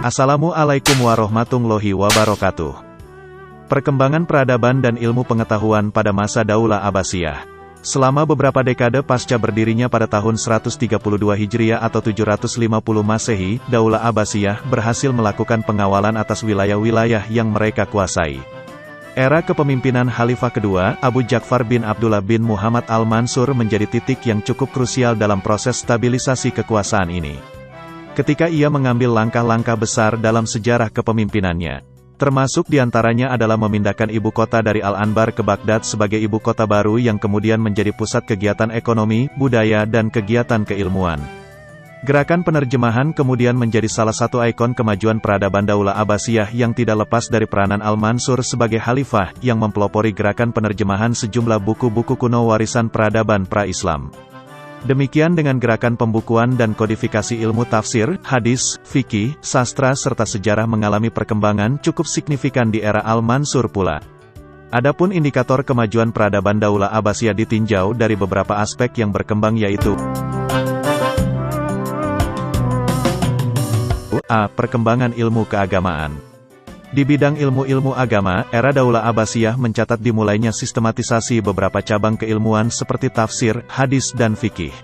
Assalamualaikum warahmatullahi wabarakatuh. Perkembangan peradaban dan ilmu pengetahuan pada masa Daulah Abbasiyah. Selama beberapa dekade pasca berdirinya pada tahun 132 Hijriah atau 750 Masehi, Daulah Abbasiyah berhasil melakukan pengawalan atas wilayah-wilayah yang mereka kuasai. Era kepemimpinan Khalifah kedua, Abu Ja'far bin Abdullah bin Muhammad al-Mansur menjadi titik yang cukup krusial dalam proses stabilisasi kekuasaan ini. Ketika ia mengambil langkah-langkah besar dalam sejarah kepemimpinannya. Termasuk diantaranya adalah memindahkan ibu kota dari Al-Anbar ke Baghdad sebagai ibu kota baru yang kemudian menjadi pusat kegiatan ekonomi, budaya dan kegiatan keilmuan. Gerakan penerjemahan kemudian menjadi salah satu ikon kemajuan peradaban Daulah Abbasiyah yang tidak lepas dari peranan Al-Mansur sebagai khalifah yang mempelopori gerakan penerjemahan sejumlah buku-buku kuno warisan peradaban pra-Islam. Demikian dengan gerakan pembukuan dan kodifikasi ilmu tafsir, hadis, fikih, sastra serta sejarah mengalami perkembangan cukup signifikan di era Al-Mansur pula. Adapun indikator kemajuan peradaban Daulah Abbasiyah ditinjau dari beberapa aspek yang berkembang yaitu A. Perkembangan ilmu keagamaan. Di bidang ilmu-ilmu agama, era Daulah Abbasiyah mencatat dimulainya sistematisasi beberapa cabang keilmuan seperti tafsir, hadis dan fikih.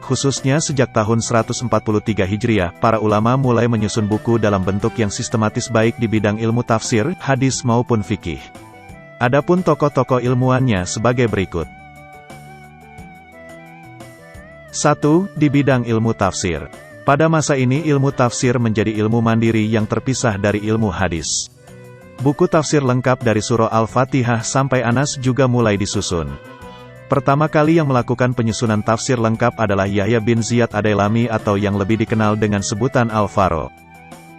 Khususnya sejak tahun 143 Hijriah, para ulama mulai menyusun buku dalam bentuk yang sistematis baik di bidang ilmu tafsir, hadis maupun fikih. Adapun tokoh-tokoh ilmuannya sebagai berikut. 1. Di bidang ilmu tafsir. Pada masa ini ilmu tafsir menjadi ilmu mandiri yang terpisah dari ilmu hadis. Buku tafsir lengkap dari surah Al-Fatihah sampai Anas juga mulai disusun. Pertama kali yang melakukan penyusunan tafsir lengkap adalah Yahya bin Ziyad Ad-Dailami atau yang lebih dikenal dengan sebutan Al-Faro.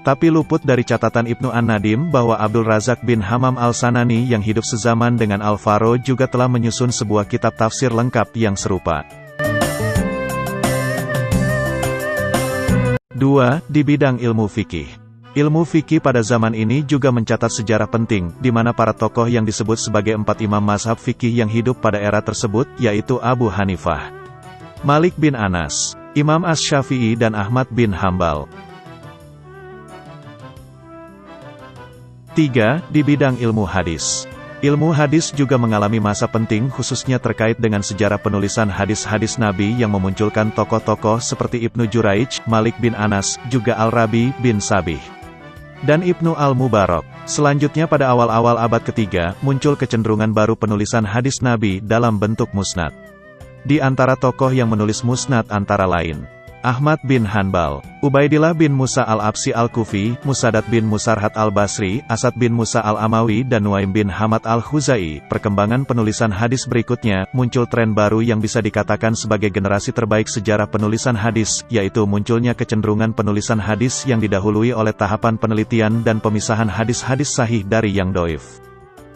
Tapi luput dari catatan Ibnu An-Nadim bahwa Abdul Razak bin Hammam Al-Sanani yang hidup sezaman dengan Al-Faro juga telah menyusun sebuah kitab tafsir lengkap yang serupa. 2. Di bidang ilmu fikih. Ilmu fikih pada zaman ini juga mencatat sejarah penting, di mana para tokoh yang disebut sebagai 4 imam mazhab fikih yang hidup pada era tersebut, yaitu Abu Hanifah, Malik bin Anas, Imam Asy-Syafi'i dan Ahmad bin Hambal. 3. Di bidang ilmu hadis. Ilmu hadis juga mengalami masa penting khususnya terkait dengan sejarah penulisan hadis-hadis Nabi yang memunculkan tokoh-tokoh seperti Ibnu Juraij, Malik bin Anas, juga Al-Rabi bin Sabih, dan Ibnu Al-Mubarak. Selanjutnya pada awal-awal abad ketiga, muncul kecenderungan baru penulisan hadis Nabi dalam bentuk musnad. Di antara tokoh yang menulis musnad antara lain Ahmad bin Hanbal, Ubaidillah bin Musa al-Absi al-Kufi, Musaddad bin Musarhad al-Basri, Asad bin Musa al-Amawi dan Nuaim bin Hamad al-Khuzai. Perkembangan penulisan hadis berikutnya, muncul tren baru yang bisa dikatakan sebagai generasi terbaik sejarah penulisan hadis, yaitu munculnya kecenderungan penulisan hadis yang didahului oleh tahapan penelitian dan pemisahan hadis-hadis sahih dari yang doif.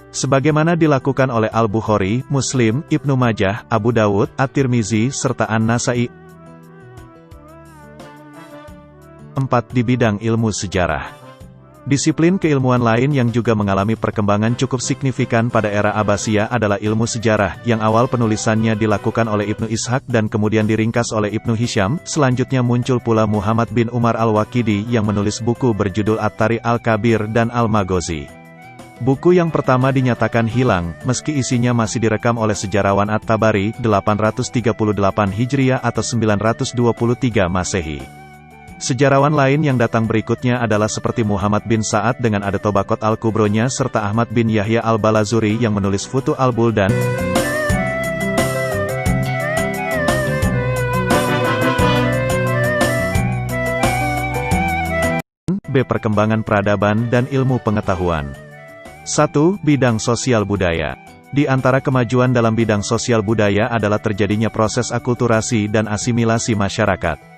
Sebagaimana dilakukan oleh Al-Bukhari, Muslim, Ibnu Majah, Abu Dawud, At-Tirmizi, serta An-Nasai. 4. Di bidang ilmu sejarah. Disiplin keilmuan lain yang juga mengalami perkembangan cukup signifikan pada era Abbasiyah adalah ilmu sejarah, yang awal penulisannya dilakukan oleh Ibnu Ishaq dan kemudian diringkas oleh Ibnu Hisham. Selanjutnya muncul pula Muhammad bin Umar al-Waqidi yang menulis buku berjudul At-Tarikh Al-Kabir dan Al-Maghazi. Buku yang pertama dinyatakan hilang, meski isinya masih direkam oleh sejarawan At-Tabari, 838 Hijriah atau 923 Masehi. Sejarawan lain yang datang berikutnya adalah seperti Muhammad bin Sa'ad dengan ada Tobaqat al-Kubronya serta Ahmad bin Yahya al-Balazuri yang menulis Futuh al-Buldan. B. Perkembangan peradaban dan ilmu pengetahuan. 1. Bidang sosial budaya. Di antara kemajuan dalam bidang sosial budaya adalah terjadinya proses akulturasi dan asimilasi masyarakat.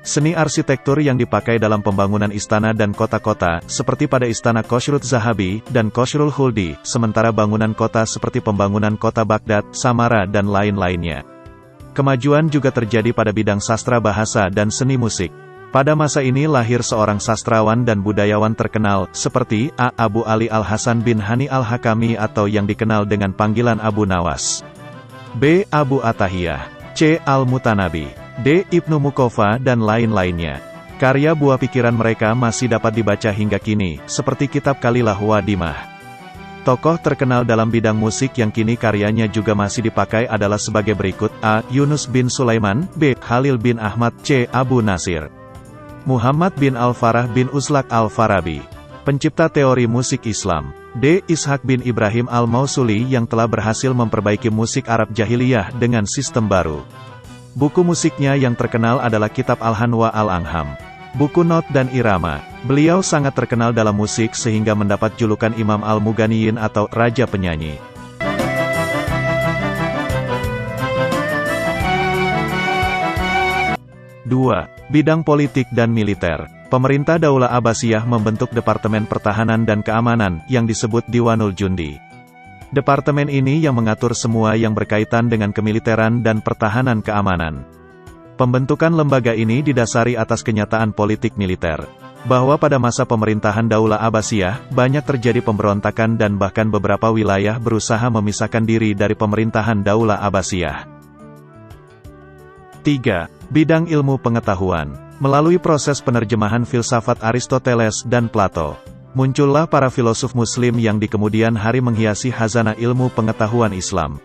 Seni arsitektur yang dipakai dalam pembangunan istana dan kota-kota, seperti pada Istana Khosrut Zahabi, dan Khosrul Khuldi, sementara bangunan kota seperti pembangunan kota Baghdad, Samara dan lain-lainnya. Kemajuan juga terjadi pada bidang sastra bahasa dan seni musik. Pada masa ini lahir seorang sastrawan dan budayawan terkenal, seperti A. Abu Ali Al-Hasan bin Hani Al-Hakami atau yang dikenal dengan panggilan Abu Nawas, B. Abu Atahiyah, C. Al-Mutanabi, D. Ibnu Muqaffa dan lain-lainnya. Karya buah pikiran mereka masih dapat dibaca hingga kini, seperti kitab Kalilah wa Dimah. Tokoh terkenal dalam bidang musik yang kini karyanya juga masih dipakai adalah sebagai berikut: A. Yunus bin Sulaiman, B. Khalil bin Ahmad, C. Abu Nasir. Muhammad bin Al-Farah bin Uslak Al-Farabi, pencipta teori musik Islam. D. Ishaq bin Ibrahim Al-Mausuli yang telah berhasil memperbaiki musik Arab Jahiliyah dengan sistem baru. Buku musiknya yang terkenal adalah Kitab Al-Hanwa Al-Angham, buku not dan irama. Beliau sangat terkenal dalam musik sehingga mendapat julukan Imam Al-Mughaniyin atau Raja Penyanyi. Dua. Bidang politik dan militer. Pemerintah Daulah Abbasiyah membentuk Departemen Pertahanan dan Keamanan, yang disebut Diwanul Jundi. Departemen ini yang mengatur semua yang berkaitan dengan kemiliteran dan pertahanan keamanan. Pembentukan lembaga ini didasari atas kenyataan politik militer, bahwa pada masa pemerintahan Daulah Abbasiyah, banyak terjadi pemberontakan dan bahkan beberapa wilayah berusaha memisahkan diri dari pemerintahan Daulah Abbasiyah. 3. Bidang ilmu pengetahuan. Melalui proses penerjemahan filsafat Aristoteles dan Plato, muncullah para filosof muslim yang di kemudian hari menghiasi khazanah ilmu pengetahuan Islam.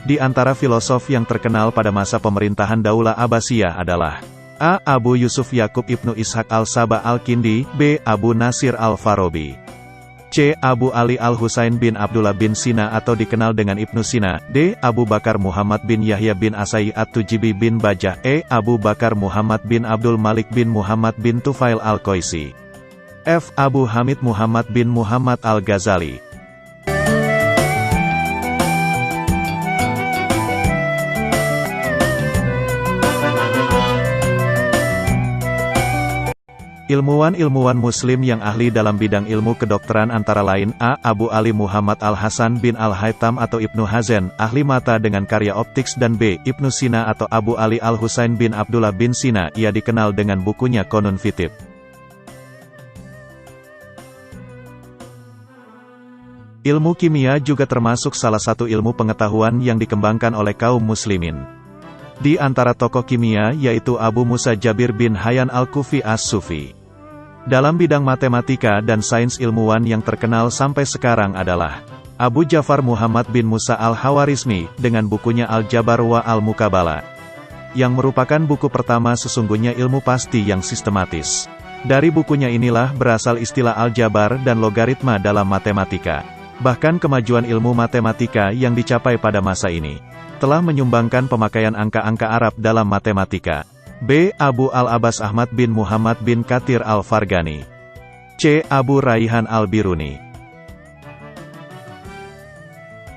Di antara filosof yang terkenal pada masa pemerintahan Daulah Abbasiyah adalah A. Abu Yusuf Yakub Ibnu Ishaq Al-Saba Al-Kindi, B. Abu Nasir Al-Farabi, C. Abu Ali Al-Husain bin Abdullah bin Sina atau dikenal dengan Ibnu Sina, D. Abu Bakar Muhammad bin Yahya bin Asai At-Tujibi bin Bajah, E. Abu Bakar Muhammad bin Abdul Malik bin Muhammad bin Tufail Al-Qaisi, F. Abu Hamid Muhammad bin Muhammad Al-Ghazali. Ilmuwan-ilmuwan muslim yang ahli dalam bidang ilmu kedokteran antara lain A. Abu Ali Muhammad Al-Hasan bin Al-Haytham atau Ibnu Hazan, ahli mata dengan karya optiks, dan B. Ibnu Sina atau Abu Ali Al-Husain bin Abdullah bin Sina, ia dikenal dengan bukunya Qanun Fitib. Ilmu kimia juga termasuk salah satu ilmu pengetahuan yang dikembangkan oleh kaum muslimin. Di antara tokoh kimia yaitu Abu Musa Jabir bin Hayyan Al-Kufi As-Sufi. Dalam bidang matematika dan sains, ilmuwan yang terkenal sampai sekarang adalah Abu Ja'far Muhammad bin Musa Al-Hawarizmi dengan bukunya Al-Jabar wa Al-Mukabala, yang merupakan buku pertama sesungguhnya ilmu pasti yang sistematis. Dari bukunya inilah berasal istilah aljabar dan logaritma dalam matematika. Bahkan kemajuan ilmu matematika yang dicapai pada masa ini telah menyumbangkan pemakaian angka-angka Arab dalam matematika. B. Abu Al-Abbas Ahmad bin Muhammad bin Kathir Al-Fargani, C. Abu Raihan Al-Biruni.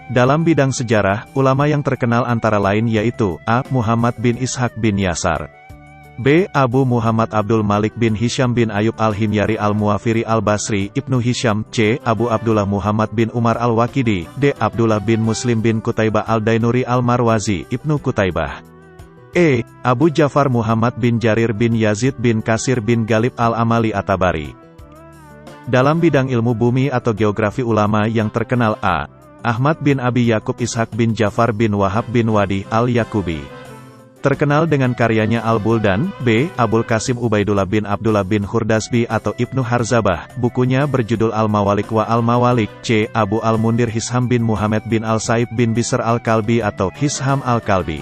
Dalam bidang sejarah, ulama yang terkenal antara lain yaitu A. Muhammad bin Ishaq bin Yasar, B. Abu Muhammad Abdul Malik bin Hisham bin Ayub Al-Himyari Al-Muwafiri Al-Basri, Ibnu Hisham, C. Abu Abdullah Muhammad bin Umar Al-Waqidi, D. Abdullah bin Muslim bin Qutaibah Al-Dainuri Al-Marwazi, Ibnu Qutaibah, E. Abu Ja'far Muhammad bin Jarir bin Yazid bin Kasir bin Galib Al-Amali At-Tabari. Dalam bidang ilmu bumi atau geografi, ulama yang terkenal A. Ahmad bin Abi Yakub Ishaq bin Ja'far bin Wahab bin Wadi Al-Yakubi, terkenal dengan karyanya Al-Buldan. B. Abul Qasim Ubaidullah bin Abdullah bin Khurdasbi atau Ibnu Harzabah, bukunya berjudul Al-Mawalik wa Al-Mawalik. C. Abu Al-Mundir Hisham bin Muhammad bin Al-Saib bin Bisr Al-Kalbi atau Hisham Al-Kalbi,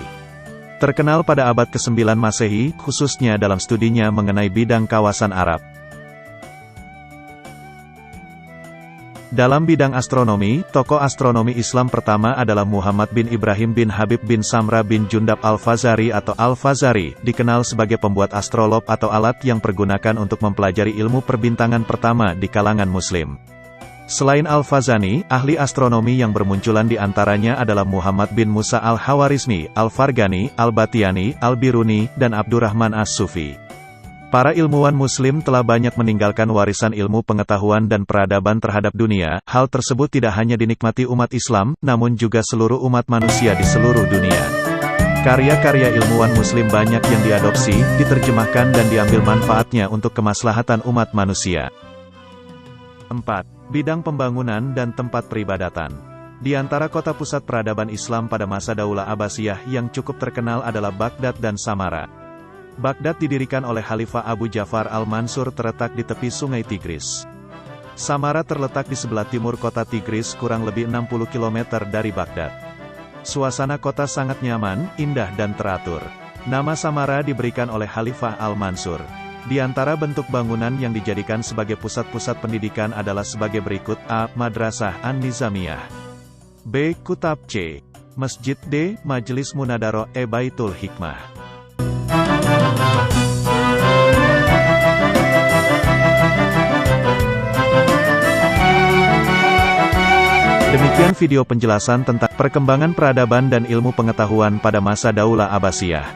terkenal pada abad ke-9 Masehi, khususnya dalam studinya mengenai bidang kawasan Arab. Dalam bidang astronomi, tokoh astronomi Islam pertama adalah Muhammad bin Ibrahim bin Habib bin Samra bin Jundab Al-Fazari atau Al-Fazari, dikenal sebagai pembuat astrolab atau alat yang pergunakan untuk mempelajari ilmu perbintangan pertama di kalangan muslim. Selain Al-Fazani, ahli astronomi yang bermunculan di antaranya adalah Muhammad bin Musa Al-Hawarizmi, Al-Fargani, Al-Batiani, Al-Biruni, dan Abdurrahman As-Sufi. Para ilmuwan muslim telah banyak meninggalkan warisan ilmu pengetahuan dan peradaban terhadap dunia. Hal tersebut tidak hanya dinikmati umat Islam, namun juga seluruh umat manusia di seluruh dunia. Karya-karya ilmuwan muslim banyak yang diadopsi, diterjemahkan dan diambil manfaatnya untuk kemaslahatan umat manusia. 4. Bidang pembangunan dan tempat peribadatan. Di antara kota pusat peradaban Islam pada masa Daulah Abbasiyah yang cukup terkenal adalah Baghdad dan Samara. Baghdad didirikan oleh Khalifah Abu Ja'far al-Mansur terletak di tepi sungai Tigris. Samara terletak di sebelah timur kota Tigris kurang lebih 60 km dari Baghdad. Suasana kota sangat nyaman, indah dan teratur. Nama Samara diberikan oleh Khalifah al-Mansur. Di antara bentuk bangunan yang dijadikan sebagai pusat-pusat pendidikan adalah sebagai berikut: A. Madrasah An-Nizamiyah. B. Kutab. C. Masjid. D. Majelis Munadaro Baitul Hikmah. Demikian video penjelasan tentang perkembangan peradaban dan ilmu pengetahuan pada masa Daulah Abbasiyah.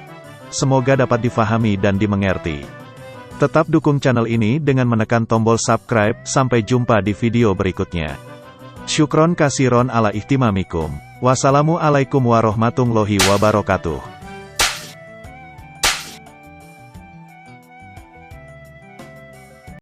Semoga dapat difahami dan dimengerti. Tetap dukung channel ini dengan menekan tombol subscribe. Sampai jumpa di video berikutnya. Syukron kasiron ala ihtimamikum. Wassalamualaikum warahmatullahi wabarakatuh.